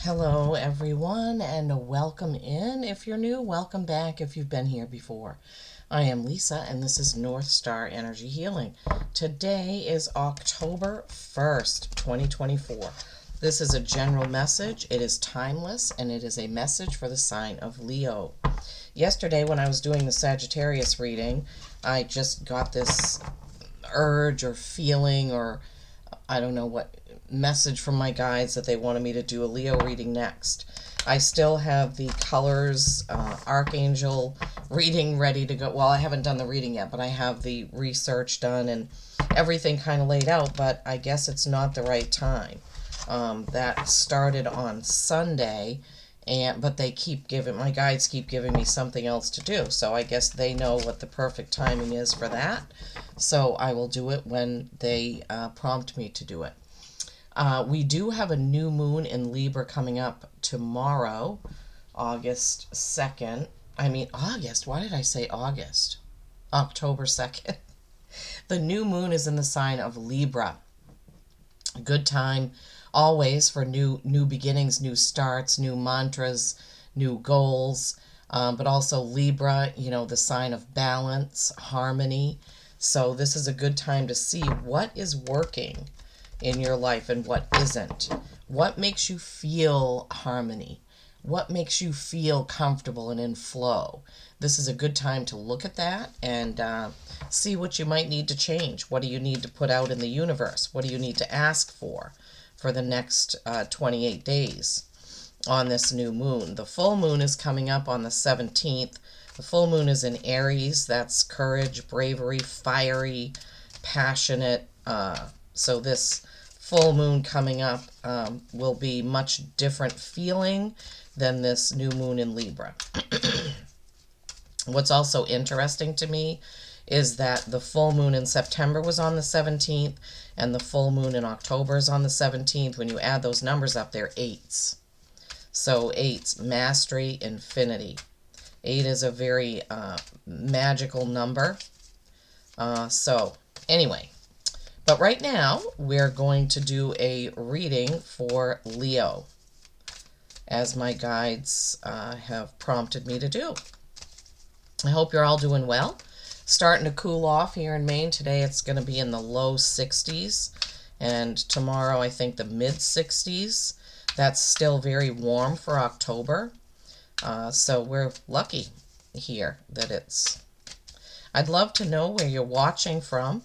Hello, everyone, and welcome in. If you're new, welcome back if you've been here before. I am Lisa, and this is North Star Energy Healing. Today is October 1st, 2024. This is a general message. It is timeless, and it is a message for the sign of Leo. Yesterday, when I was doing the Sagittarius reading, I just got this urge or feeling, or I don't know what message from my guides that they wanted me to do a Leo reading next. I still have the colors Archangel reading ready to go. Well, I haven't done the reading yet, but I have the research done and everything kind of laid out, but I guess it's not the right time. That started on Sunday, but they keep giving, my guides keep giving me something else to do, so I guess they know what the perfect timing is for that. So I will do it when they prompt me to do it. We do have a new moon in Libra coming up tomorrow, August 2nd. August. Why did I say August? October 2nd. The new moon is in the sign of Libra. A good time always for new beginnings, new starts, new mantras, new goals. But also Libra, the sign of balance, harmony. So this is a good time to see what is working in your life and what isn't. What makes you feel harmony? What makes you feel comfortable and in flow? This is a good time to look at that and see what you might need to change. What do you need to put out in the universe? What do you need to ask for the next 28 days on this new moon? The full moon is coming up on the 17th. The full moon is in Aries. That's courage, bravery, fiery, passionate. So this full moon coming up will be much different feeling than this new moon in Libra. What's also interesting to me is that the full moon in September was on the 17th and the full moon in October is on the 17th. When you add those numbers up, they're eights. So eights, mastery, infinity. 8 is a very magical number. So anyway, but right now we're going to do a reading for Leo, as my guides have prompted me to do. I hope you're all doing well. Starting to cool off here in Maine. Today it's going to be in the low 60s, and tomorrow I think the mid 60s. That's still very warm for October. So we're lucky here that it's... I'd love to know where you're watching from.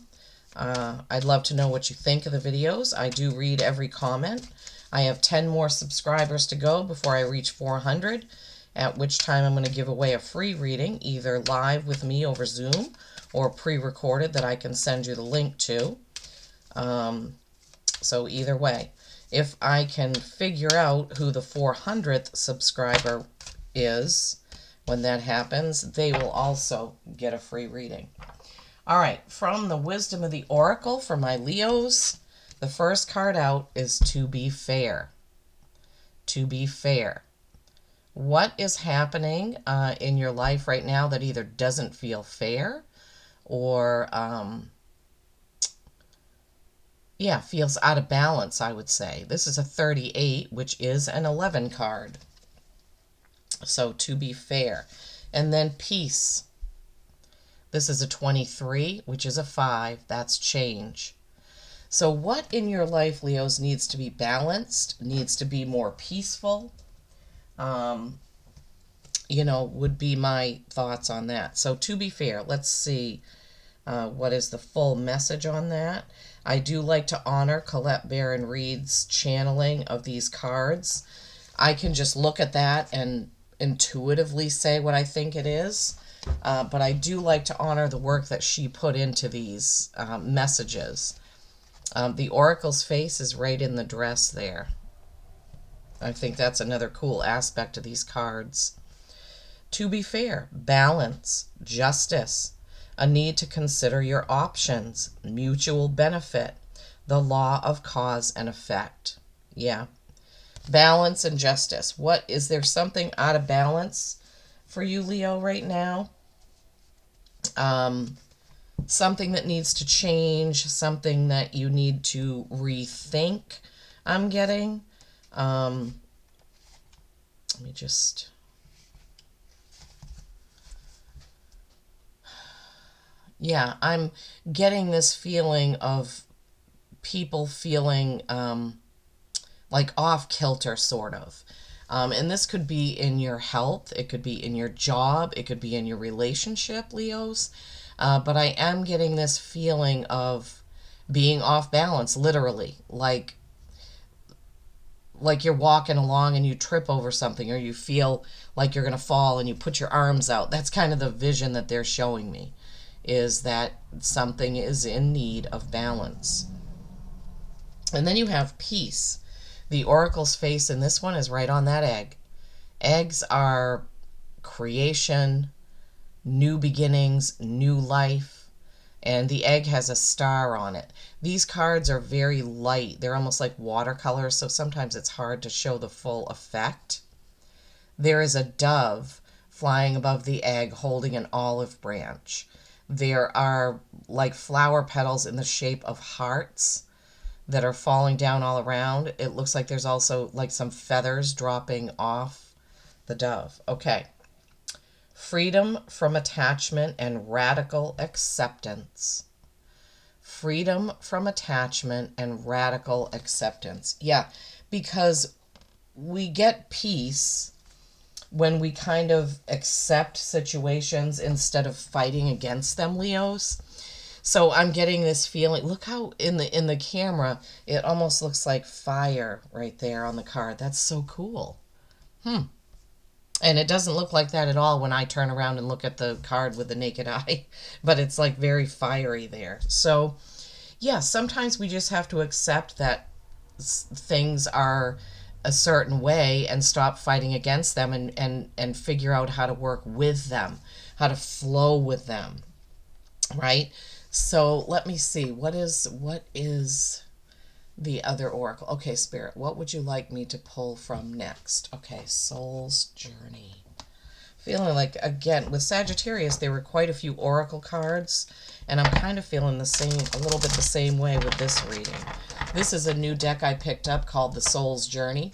I'd love to know what you think of the videos. I do read every comment. I have 10 more subscribers to go before I reach 400, at which time I'm going to give away a free reading, either live with me over Zoom or pre-recorded that I can send you the link to. So either way, if I can figure out who the 400th subscriber is when that happens, they will also get a free reading. All right, from the Wisdom of the Oracle for my Leos, the first card out is To Be Fair. To be fair. What is happening in your life right now that either doesn't feel fair or, feels out of balance, I would say. This is a 38, which is an 11 card. So to be fair. And then peace. This is a 23, which is a 5. That's change. So what in your life, Leos, needs to be balanced, needs to be more peaceful, would be my thoughts on that. So to be fair, let's see what is the full message on that. I do like to honor Colette Baron Reed's channeling of these cards. I can just look at that and intuitively say what I think it is. But I do like to honor the work that she put into these messages. The Oracle's face is right in the dress there. I think that's another cool aspect of these cards. To be fair, balance, justice, a need to consider your options, mutual benefit, the law of cause and effect. Yeah. Balance and justice. What is there something out of balance for you, Leo, right now? Something that needs to change, something that you need to rethink, I'm getting. Let me just... Yeah, I'm getting this feeling of people feeling like off kilter, sort of. And this could be in your health, it could be in your job, it could be in your relationship, Leos. But I am getting this feeling of being off balance, literally. Like you're walking along and you trip over something, or you feel like you're going to fall and you put your arms out. That's kind of the vision that they're showing me, is that something is in need of balance. And then you have peace. The oracle's face in this one is right on that egg. Eggs are creation, new beginnings, new life, and the egg has a star on it. These cards are very light. They're almost like watercolors, so sometimes it's hard to show the full effect. There is a dove flying above the egg holding an olive branch. There are like flower petals in the shape of hearts that are falling down all around. It looks like there's also like some feathers dropping off the dove. Okay. Freedom from attachment and radical acceptance. Freedom from attachment and radical acceptance. Yeah, because we get peace when we kind of accept situations instead of fighting against them, Leos. So I'm getting this feeling. Look how in the camera it almost looks like fire right there on the card. That's so cool. And it doesn't look like that at all when I turn around and look at the card with the naked eye, but it's like very fiery there. So yeah, sometimes we just have to accept that things are a certain way and stop fighting against them, and figure out how to work with them, how to flow with them, right? So let me see, what is the other oracle? Okay, Spirit, what would you like me to pull from next? Okay, Soul's Journey. Feeling like, again, with Sagittarius, there were quite a few oracle cards, and I'm kind of feeling the same, a little bit the same way with this reading. This is a new deck I picked up called the Soul's Journey.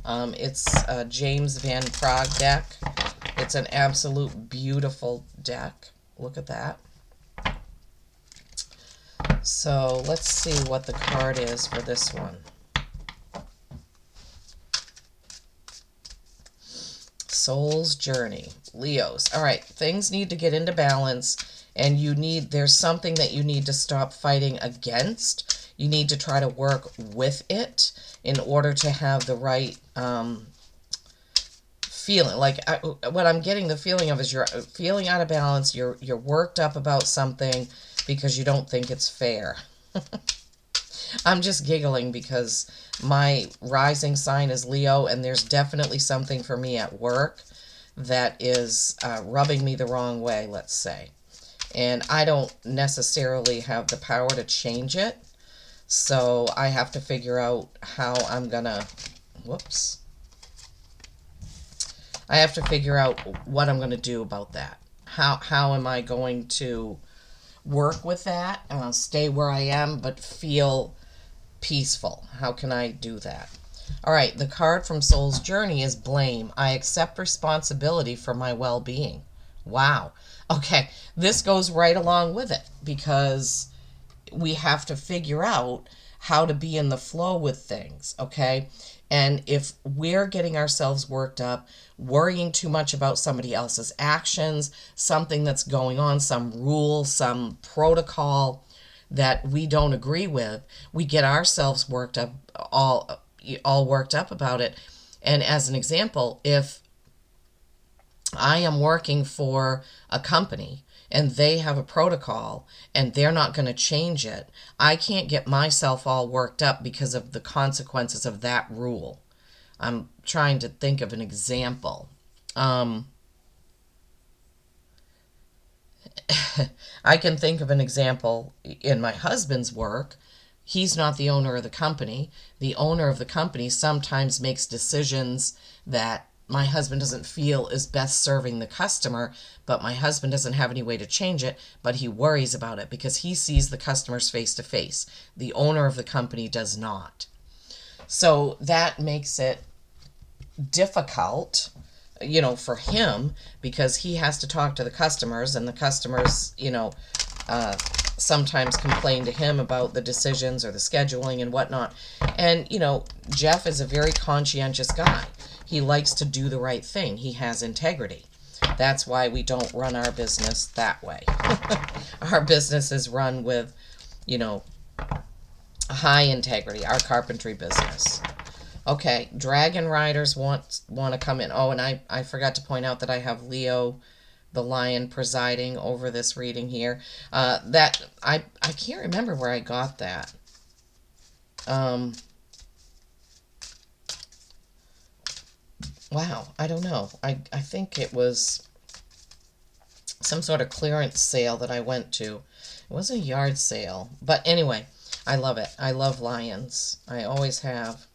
It's a James Van Praagh deck. It's an absolute beautiful deck. Look at that. So let's see what the card is for this one. Soul's Journey. Leos. All right, things need to get into balance, and there's something that you need to stop fighting against. You need to try to work with it in order to have the right feeling. Like what I'm getting the feeling of is you're feeling out of balance. You're worked up about something because you don't think it's fair. I'm just giggling because my rising sign is Leo, and there's definitely something for me at work that is rubbing me the wrong way, let's say. And I don't necessarily have the power to change it, so I have to figure out how I'm gonna, whoops. I have to figure out what I'm gonna do about that. How am I going to work with that, stay where I am, but feel peaceful? How can I do that? All right, the card from Soul's Journey is Blame. I accept responsibility for my well-being. Wow. Okay, this goes right along with it, because we have to figure out how to be in the flow with things, okay? And if we're getting ourselves worked up, worrying too much about somebody else's actions, something that's going on, some rule, some protocol that we don't agree with, we get ourselves worked up, all worked up about it. And as an example, if I am working for a company and they have a protocol and they're not going to change it, I can't get myself all worked up because of the consequences of that rule. I'm trying to think of an example. I can think of an example in my husband's work. He's not the owner of the company. The owner of the company sometimes makes decisions that my husband doesn't feel is best serving the customer, but my husband doesn't have any way to change it, but he worries about it because he sees the customers face to face. The owner of the company does not. So that makes it difficult, for him, because he has to talk to the customers, and the customers, sometimes complain to him about the decisions or the scheduling and whatnot. And, Jeff is a very conscientious guy. He likes to do the right thing. He has integrity. That's why we don't run our business that way. Our business is run with, high integrity, our carpentry business. Okay, dragon riders want to come in. Oh, and I forgot to point out that I have Leo the lion presiding over this reading here. That I can't remember where I got that. Wow, I don't know. I think it was some sort of clearance sale that I went to. It was a yard sale. But anyway, I love it. I love lions. I always have.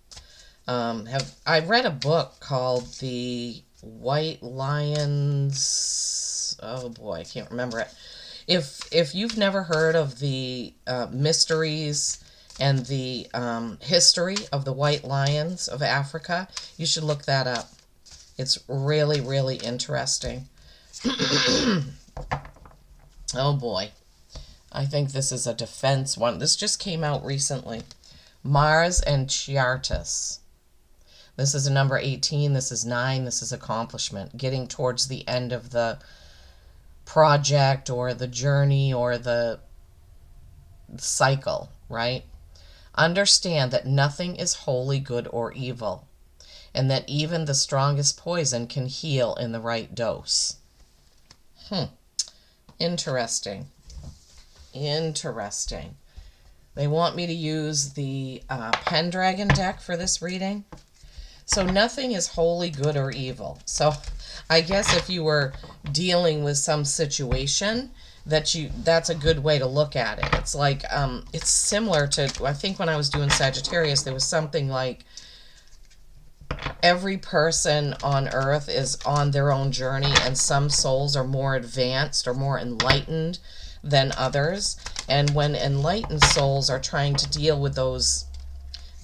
I read a book called The White Lions. Oh boy, I can't remember it. If you've never heard of the mysteries and the history of the white lions of Africa, you should look that up. It's really, really interesting. Oh boy. I think this is a defense one. This just came out recently. Mars and Chiartis. This is a number 18. This is 9. This is accomplishment. Getting towards the end of the project or the journey or the cycle, right? Understand that nothing is wholly good or evil, and that even the strongest poison can heal in the right dose. Interesting. Interesting. They want me to use the Pendragon deck for this reading. So nothing is wholly good or evil. So I guess if you were dealing with some situation, that's a good way to look at it. It's like, it's similar to, I think when I was doing Sagittarius, there was something like every person on earth is on their own journey, and some souls are more advanced or more enlightened than others. And when enlightened souls are trying to deal with those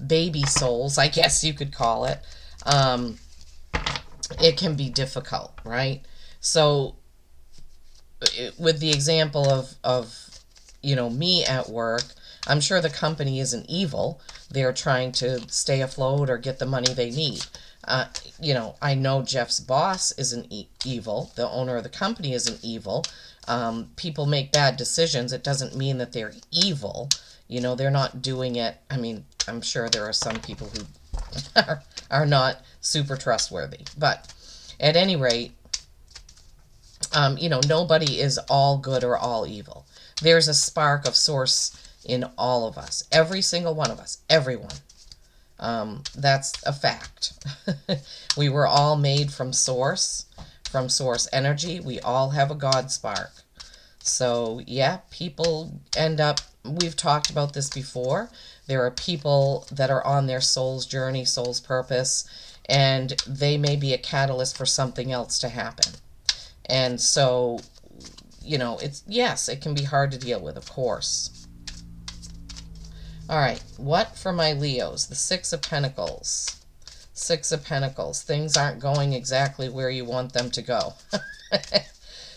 baby souls, I guess you could call it, it can be difficult, right? So with the example of me at work, I'm sure the company isn't evil. They're trying to stay afloat or get the money they need. I know Jeff's boss isn't evil. The owner of the company isn't evil. People make bad decisions. It doesn't mean that they're evil. They're not doing it. I mean, I'm sure there are some people who are not super trustworthy. But at any rate, nobody is all good or all evil. There's a spark of source in all of us. Every single one of us. Everyone. That's a fact. We were all made from source energy. We all have a God spark. So, yeah, people end up, we've talked about this before. There are people that are on their soul's journey, soul's purpose, and they may be a catalyst for something else to happen. And so, it can be hard to deal with, of course. All right, what for my Leos? The Six of Pentacles. Six of Pentacles. Things aren't going exactly where you want them to go.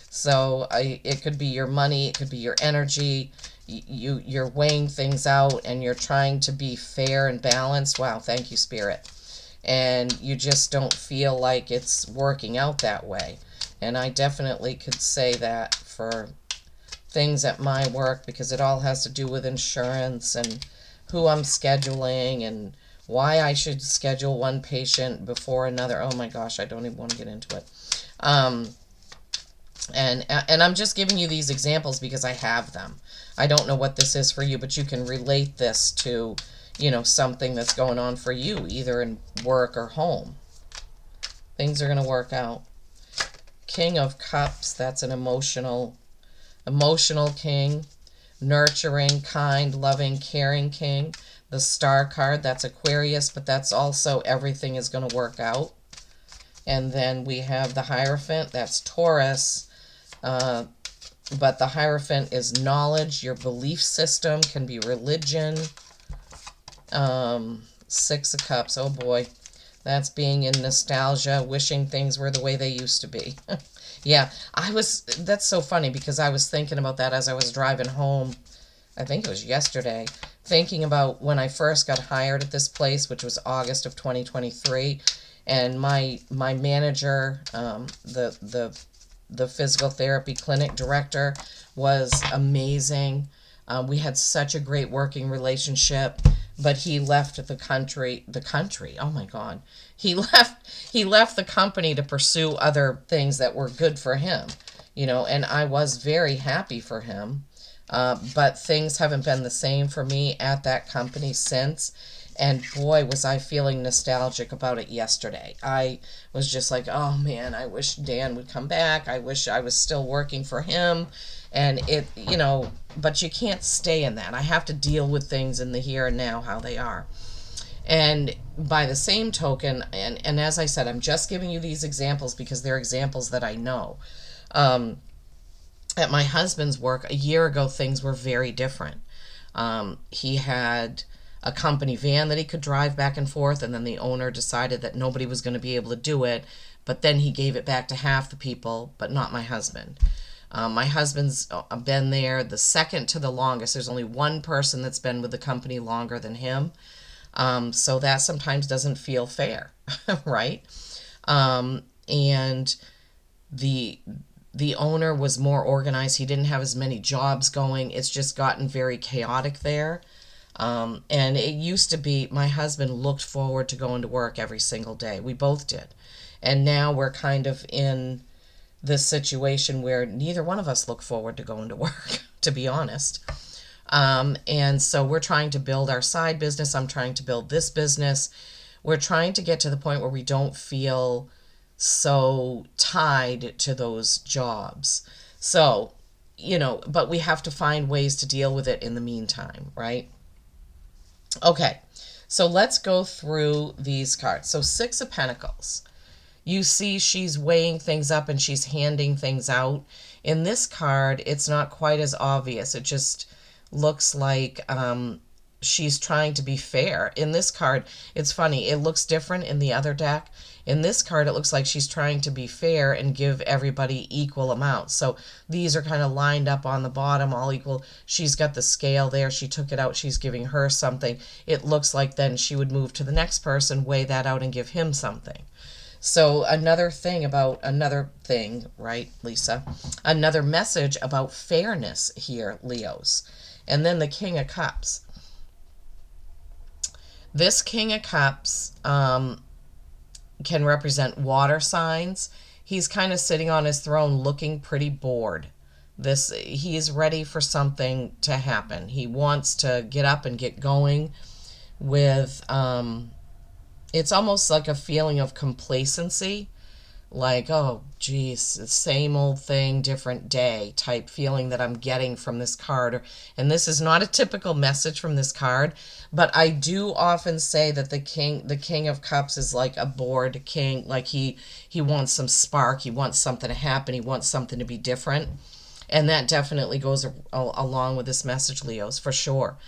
So it could be your money, it could be your energy. You're weighing things out and you're trying to be fair and balanced. Wow, thank you, Spirit. And you just don't feel like it's working out that way. And I definitely could say that for things at my work, because it all has to do with insurance and who I'm scheduling and why I should schedule one patient before another. Oh my gosh, I don't even want to get into it. And I'm just giving you these examples because I have them. I don't know what this is for you, but you can relate this to, something that's going on for you, either in work or home. Things are going to work out. King of Cups, that's an emotional king. Nurturing, kind, loving, caring king. The Star card, that's Aquarius, but that's also everything is going to work out. And then we have the Hierophant, that's Taurus. But the Hierophant is knowledge. Your belief system can be religion. Six of Cups. Oh boy. That's being in nostalgia, wishing things were the way they used to be. Yeah, that's so funny because I was thinking about that as I was driving home. I think it was yesterday, thinking about when I first got hired at this place, which was August of 2023, and my manager, the physical therapy clinic director, was amazing. We had such a great working relationship, but he left the country. The country. Oh my God, he left. He left the company to pursue other things that were good for him, And I was very happy for him, but things haven't been the same for me at that company since. And boy, was I feeling nostalgic about it yesterday. I was just like, oh man, I wish Dan would come back. I wish I was still working for him. And but you can't stay in that. I have to deal with things in the here and now, how they are. And by the same token, and as I said, I'm just giving you these examples because they're examples that I know. At my husband's work, a year ago, things were very different. He had a company van that he could drive back and forth, and then the owner decided that nobody was going to be able to do it, but then he gave it back to half the people, but not my husband. My husband's been there the second to the longest. There's only one person that's been with the company longer than him. So that sometimes doesn't feel fair, right? And the owner was more organized. He didn't have as many jobs going. It's just gotten very chaotic there. And it used to be my husband looked forward to going to work every single day. We both did. And now we're kind of in this situation where neither one of us look forward to going to work, to be honest. And so we're trying to build our side business. I'm trying to build this business. We're trying to get to the point where we don't feel so tied to those jobs. So, but we have to find ways to deal with it in the meantime, right? Okay, so let's go through these cards. So Six of Pentacles. You see she's weighing things up and she's handing things out. In this card, it's not quite as obvious. It just looks like she's trying to be fair. In this card, it's funny. It looks different in the other deck. In this card, it looks like she's trying to be fair and give everybody equal amounts. So these are kind of lined up on the bottom, all equal. She's got the scale there. She took it out. She's giving her something. It looks like then she would move to the next person, weigh that out, and give him something. So another thing, right, Lisa? Another message about fairness here, Leos. And then the King of Cups. This King of Cups can represent water signs. He's kind of sitting on his throne looking pretty bored. He is ready for something to happen. He wants to get up and get going with... it's almost like a feeling of complacency, like, oh, geez, same old thing, different day type feeling that I'm getting from this card. And this is not a typical message from this card, but I do often say that the King of Cups is like a bored king, like he wants some spark, he wants something to happen, he wants something to be different. And that definitely goes along with this message, Leos, for sure.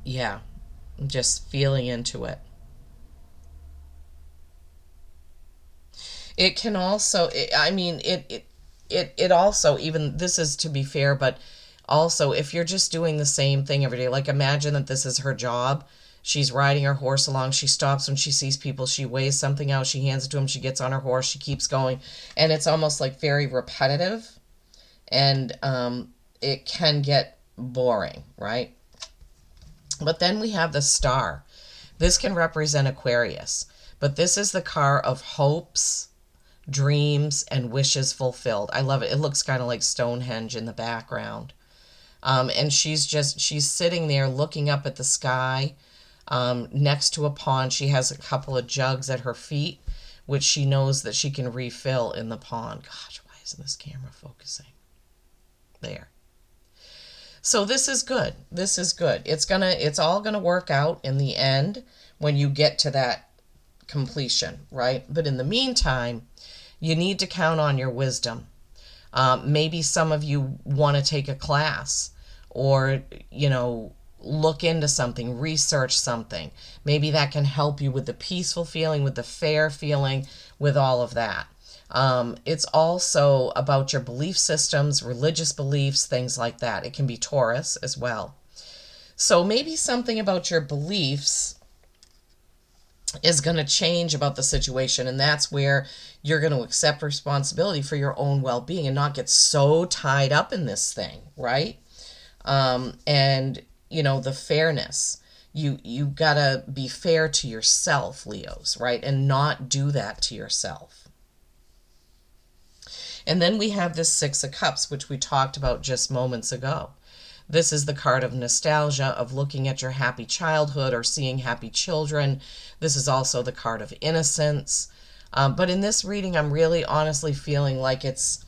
Yeah. Just feeling into it. It can also, it also, even this is to be fair, but also if you're just doing the same thing every day, like imagine that this is her job. She's riding her horse along. She stops when she sees people. She weighs something out. She hands it to them. She gets on her horse. She keeps going. And it's almost like very repetitive. And it can get boring, right? But then we have the Star. This can represent Aquarius, but this is the card of hopes, dreams, and wishes fulfilled. I love it. It looks kind of like Stonehenge in the background. And she's sitting there looking up at the sky next to a pond. She has a couple of jugs at her feet, which she knows that she can refill in the pond. Gosh, why isn't this camera focusing? There. So this is good. This is good. It's all gonna work out in the end when you get to that completion, right? But in the meantime, you need to count on your wisdom. Maybe some of you want to take a class, or look into something, research something. Maybe that can help you with the peaceful feeling, with the fair feeling, with all of that. It's also about your belief systems, religious beliefs, things like that. It can be Taurus as well. So maybe something about your beliefs is going to change about the situation, and that's where you're going to accept responsibility for your own well-being and not get so tied up in this thing, right? And the fairness, you gotta be fair to yourself, Leos, right? And not do that to yourself. And then we have this Six of Cups, which we talked about just moments ago. This is the card of nostalgia, of looking at your happy childhood or seeing happy children. This is also the card of innocence. But in this reading, I'm really honestly feeling like it's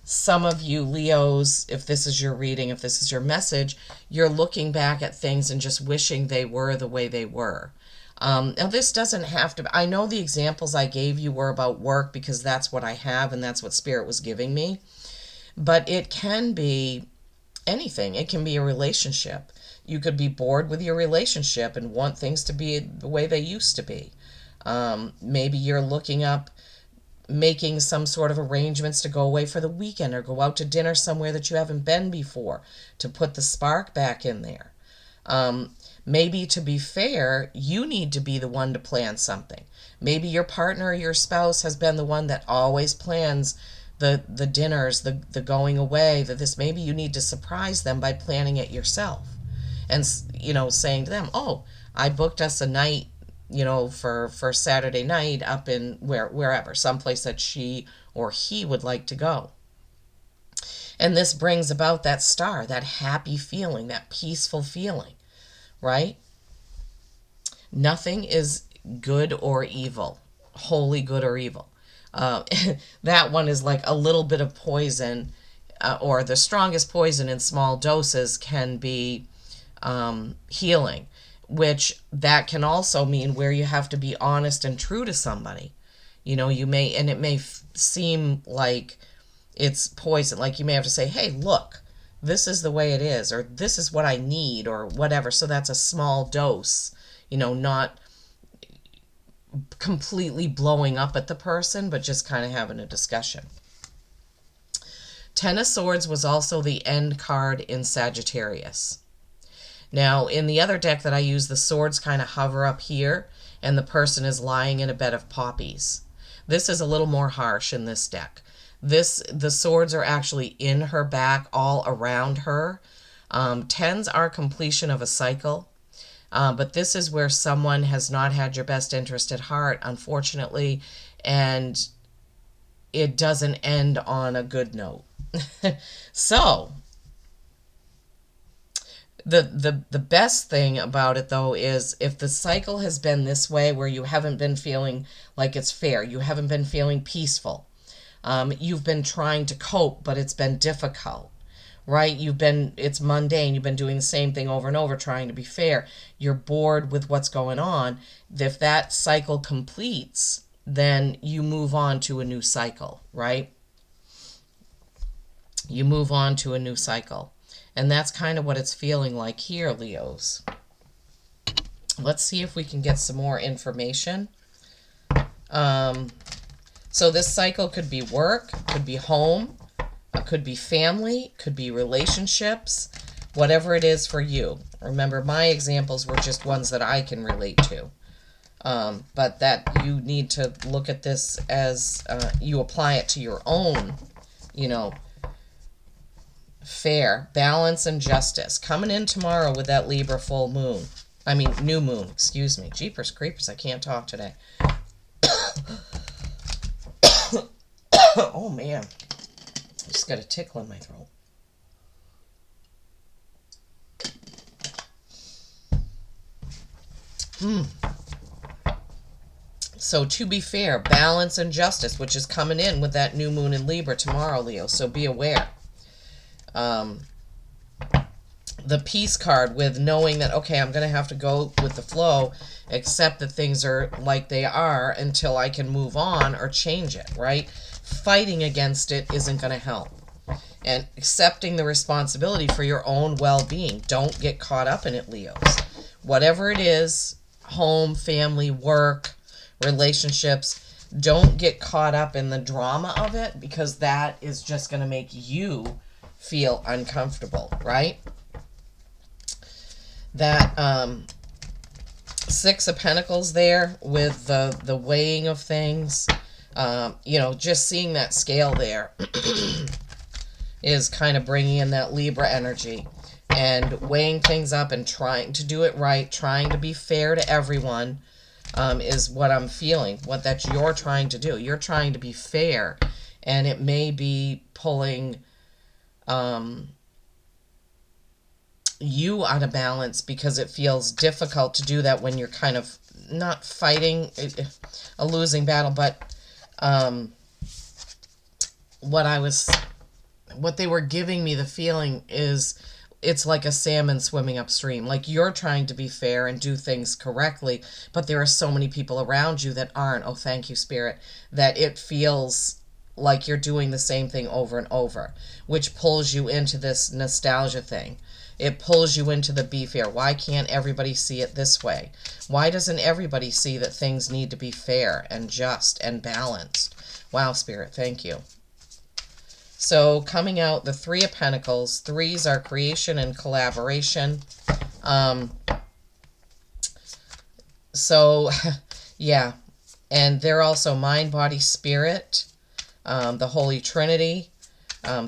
some of you Leos, if this is your reading, if this is your message, you're looking back at things and just wishing they were the way they were. Now, this doesn't have to, I know the examples I gave you were about work because that's what I have and that's what Spirit was giving me. But it can be anything. It can be a relationship. You could be bored with your relationship and want things to be the way they used to be. Maybe you're looking up making some sort of arrangements to go away for the weekend or go out to dinner somewhere that you haven't been before to put the spark back in there. Maybe, to be fair, you need to be the one to plan something. Maybe your partner or your spouse has been the one that always plans the dinners, the going away, maybe you need to surprise them by planning it yourself and saying to them, oh, I booked us a night for Saturday night up in wherever, someplace that she or he would like to go. And this brings about that star, that happy feeling, that peaceful feeling, right? Nothing is good or evil, wholly good or evil. That one is like a little bit of poison, or the strongest poison in small doses can be healing, which that can also mean where you have to be honest and true to somebody. You may, and it may seem like it's poison, like you may have to say, hey, look, this is the way it is, or this is what I need, or whatever. So that's a small dose, not completely blowing up at the person, but just kind of having a discussion. Ten of Swords was also the end card in Sagittarius. Now, in the other deck that I use, the swords kind of hover up here, and the person is lying in a bed of poppies. This is a little more harsh in this deck. The swords are actually in her back, all around her. Tens are completion of a cycle. But this is where someone has not had your best interest at heart, unfortunately, and it doesn't end on a good note. So, the best thing about it, though, is if the cycle has been this way, where you haven't been feeling like it's fair, you haven't been feeling peaceful, you've been trying to cope, but it's been difficult, right? It's mundane. You've been doing the same thing over and over, trying to be fair. You're bored with what's going on. If that cycle completes, then you move on to a new cycle, right? You move on to a new cycle. And that's kind of what it's feeling like here, Leos. Let's see if we can get some more information. So this cycle could be work, could be home, could be family, could be relationships, whatever it is for you. Remember, my examples were just ones that I can relate to. But that you need to look at this as you apply it to your own, fair, balance, and justice. Coming in tomorrow with that Libra full moon. New moon, excuse me. Jeepers creepers, I can't talk today. Oh, man. I just got a tickle in my throat. So to be fair, balance and justice, which is coming in with that new moon in Libra tomorrow, Leo. So be aware. The peace card, with knowing that, okay, I'm going to have to go with the flow, accept that things are like they are until I can move on or change it, right? Fighting against it isn't going to help. and accepting the responsibility for your own well-being. Don't get caught up in it, Leos. Whatever it is, home, family, work, relationships, don't get caught up in the drama of it, because that is just going to make you feel uncomfortable, right? That Six of Pentacles there with the weighing of things, just seeing that scale there is kind of bringing in that Libra energy and weighing things up and trying to do it right, trying to be fair to everyone, is what I'm feeling, what that you're trying to do. You're trying to be fair, and it may be pulling you out of balance, because it feels difficult to do that when you're kind of not fighting a losing battle, but what they were giving me the feeling is it's like a salmon swimming upstream. Like, you're trying to be fair and do things correctly, but there are so many people around you that aren't. Oh, thank you, Spirit. That it feels like you're doing the same thing over and over, which pulls you into this nostalgia thing. It pulls you into the be fair. Why can't everybody see it this way? Why doesn't everybody see that things need to be fair and just and balanced? Wow, Spirit, thank you. So coming out, the Three of Pentacles. Threes are creation and collaboration. So, yeah. And they're also mind, body, spirit. The Holy Trinity.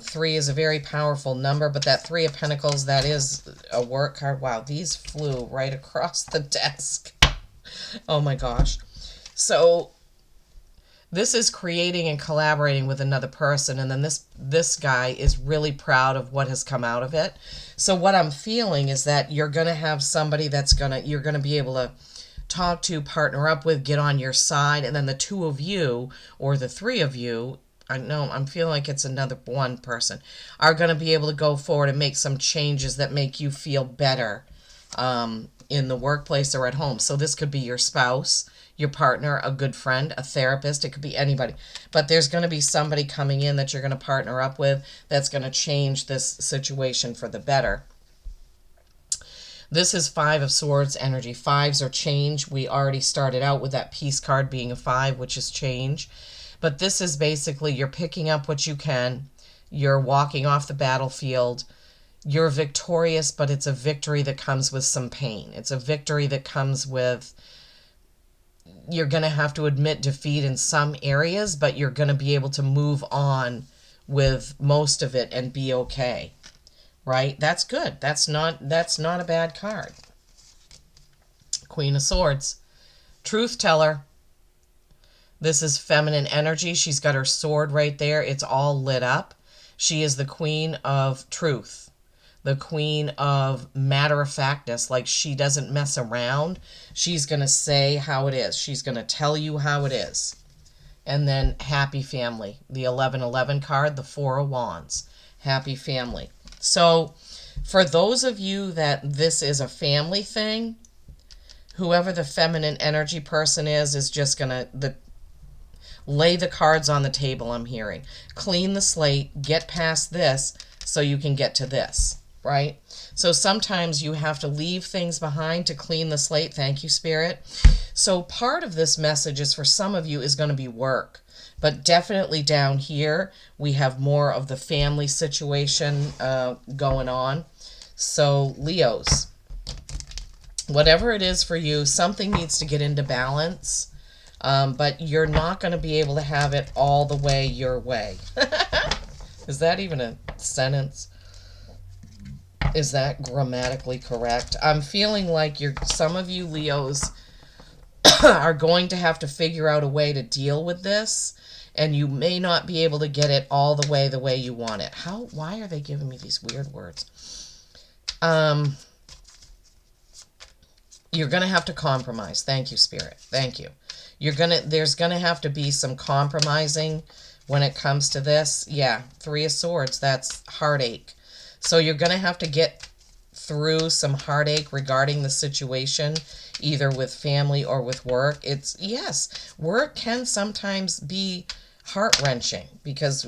Three is a very powerful number, but that Three of Pentacles, that is a work card. Wow, these flew right across the desk. Oh my gosh. So this is creating and collaborating with another person, and then this guy is really proud of what has come out of it. So what I'm feeling is that you're going to have somebody you're going to be able to talk to, partner up with, get on your side, and then the two of you, or the three of you, I know I'm feeling like it's another one person, are going to be able to go forward and make some changes that make you feel better in the workplace or at home. So this could be your spouse, your partner, a good friend, a therapist. It could be anybody. But there's going to be somebody coming in that you're going to partner up with that's going to change this situation for the better. This is Five of Swords energy. Fives are change. We already started out with that peace card being a five, which is change. But this is basically you're picking up what you can. You're walking off the battlefield. You're victorious, but it's a victory that comes with some pain. It's a victory that comes with, you're going to have to admit defeat in some areas, but you're going to be able to move on with most of it and be okay. Right? That's good. That's not a bad card. Queen of Swords. Truth teller. This is feminine energy. She's got her sword right there. It's all lit up. She is the queen of truth. The queen of matter-of-factness. Like, she doesn't mess around. She's going to say how it is. She's going to tell you how it is. And then happy family. The 1111 card, the Four of Wands. Happy family. So for those of you that this is a family thing, whoever the feminine energy person is just going to lay the cards on the table, I'm hearing. Clean the slate, get past this so you can get to this, right? So sometimes you have to leave things behind to clean the slate. Thank you, Spirit. So part of this message is for some of you is going to be work. But definitely down here, we have more of the family situation going on. So Leos, whatever it is for you, something needs to get into balance. But you're not going to be able to have it all the way your way. Is that even a sentence? Is that grammatically correct? I'm feeling like some of you Leos are going to have to figure out a way to deal with this. And you may not be able to get it all the way you want it. Why are they giving me these weird words? You're going to have to compromise. Thank you, Spirit. Thank you. There's going to have to be some compromising when it comes to this. Yeah, Three of Swords, that's heartache. So you're going to have to get through some heartache regarding the situation, either with family or with work. Work can sometimes be heart-wrenching because,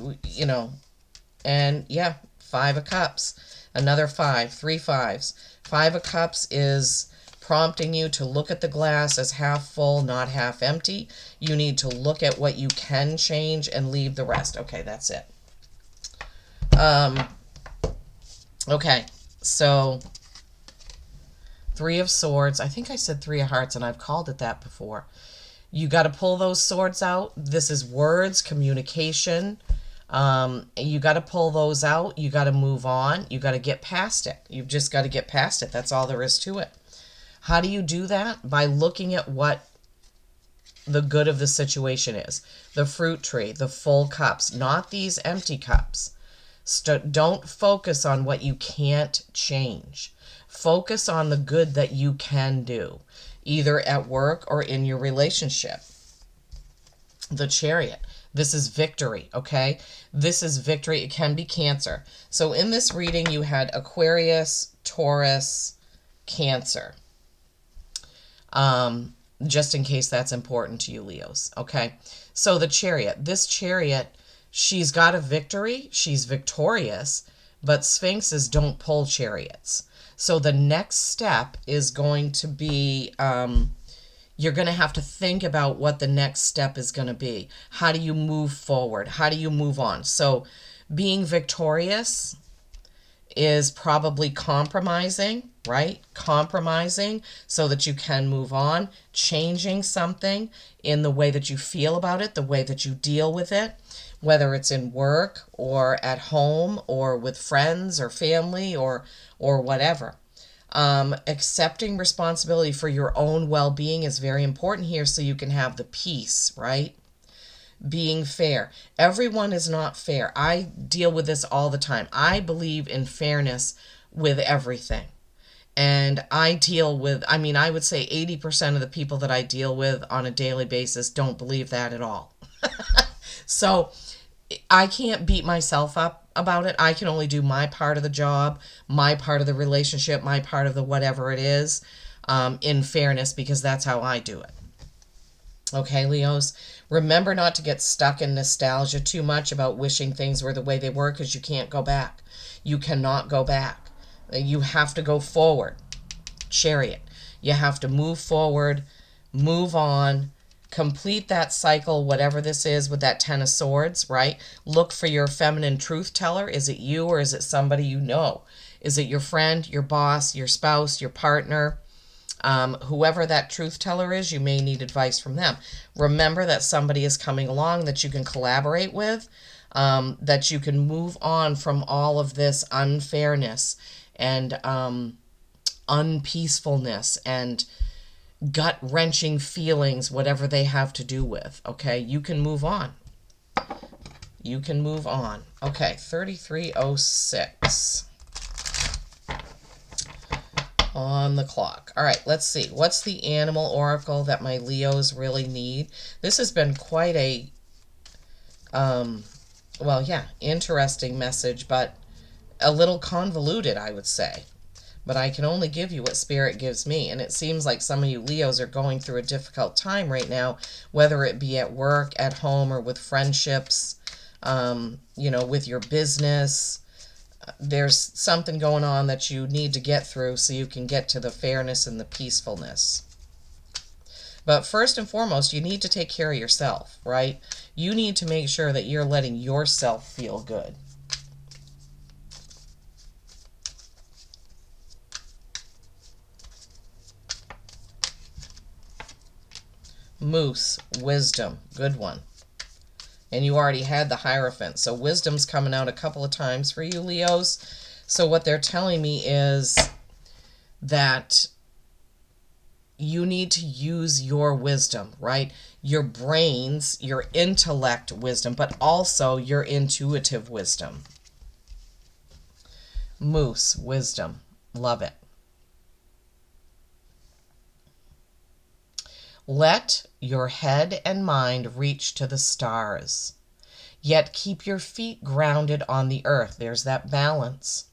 And yeah, 5 of Cups. Another 5, 3 5s. 5 of Cups is prompting you to look at the glass as half full, not half empty. You need to look at what you can change and leave the rest. Okay, that's it. Okay, so 3 of Swords. I think I said 3 of Hearts, and I've called it that before. You got to pull those swords out. This is words, communication. You got to pull those out. You got to move on. You got to get past it. You've just got to get past it. That's all there is to it. How do you do that? By looking at what the good of the situation is. The fruit tree, the full cups, not these empty cups. Don't focus on what you can't change. Focus on the good that you can do, either at work or in your relationship. The Chariot. This is victory, okay? This is victory. It can be Cancer. So in this reading, you had Aquarius, Taurus, Cancer. Just in case that's important to you, Leos, okay? So the Chariot. This Chariot, she's got a victory. She's victorious, but Sphinxes don't pull chariots. So the next step is going to be... you're going to have to think about what the next step is going to be. How do you move forward? How do you move on? So being victorious is probably compromising, right? Compromising so that you can move on, changing something in the way that you feel about it, the way that you deal with it, whether it's in work or at home or with friends or family or whatever. Accepting responsibility for your own well-being is very important here so you can have the peace, right? Being fair. Everyone is not fair. I deal with this all the time. I believe in fairness with everything. And I deal with, I would say 80% of the people that I deal with on a daily basis don't believe that at all. So I can't beat myself up about it. I can only do my part of the job, my part of the relationship, my part of the whatever it is, in fairness, because that's how I do it. Okay, Leos, remember not to get stuck in nostalgia too much about wishing things were the way they were, because you can't go back. You cannot go back. You have to go forward. Chariot. You have to move forward, move on, complete that cycle, whatever this is with that 10 of Swords, right? Look for your feminine truth teller. Is it you or is it somebody you know? Is it your friend, your boss, your spouse, your partner? Whoever that truth teller is, you may need advice from them. Remember that somebody is coming along that you can collaborate with, that you can move on from all of this unfairness and unpeacefulness and gut-wrenching feelings, whatever they have to do with. Okay, you can move on. You can move on. Okay, 3306 on the clock. All right, let's see. What's the animal oracle that my Leos really need? This has been quite a, well, yeah, interesting message, but a little convoluted, I would say. But I can only give you what Spirit gives me. And it seems like some of you Leos are going through a difficult time right now, whether it be at work, at home, or with friendships, with your business. There's something going on that you need to get through so you can get to the fairness and the peacefulness. But first and foremost, you need to take care of yourself, right? You need to make sure that you're letting yourself feel good. Moose, wisdom, good one. And you already had the Hierophant. So wisdom's coming out a couple of times for you, Leos. So what they're telling me is that you need to use your wisdom, right? Your brains, your intellect wisdom, but also your intuitive wisdom. Moose, wisdom. Love it. Let your head and mind reach to the stars, yet keep your feet grounded on the earth. There's that balance.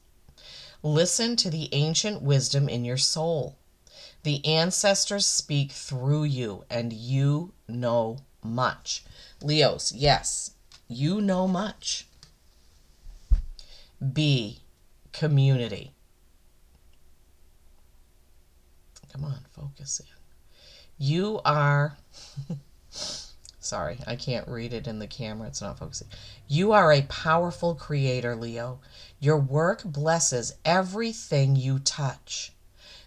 Listen to the ancient wisdom in your soul. The ancestors speak through you, and you know much. Leos, yes, you know much. B, community. Come on, focus in. You are, sorry, I can't read it in the camera. It's not focusing. You are a powerful creator, Leo. Your work blesses everything you touch.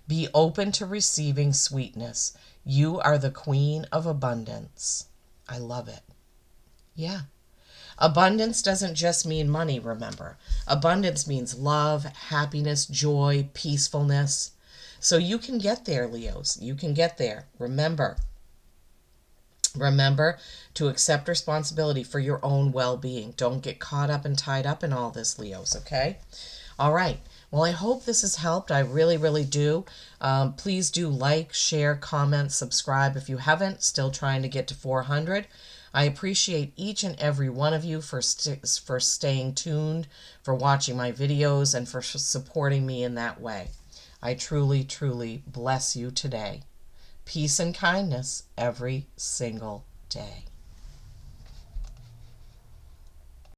Be open to receiving sweetness. You are the queen of abundance. I love it. Yeah. Abundance doesn't just mean money, remember. Abundance means love, happiness, joy, peacefulness. So you can get there, Leos. You can get there. Remember to accept responsibility for your own well-being. Don't get caught up and tied up in all this, Leos, okay? All right. Well, I hope this has helped. I really, really do. Please do like, share, comment, subscribe if you haven't. Still trying to get to 400. I appreciate each and every one of you for staying tuned, for watching my videos, and for supporting me in that way. I truly, truly bless you today. Peace and kindness every single day.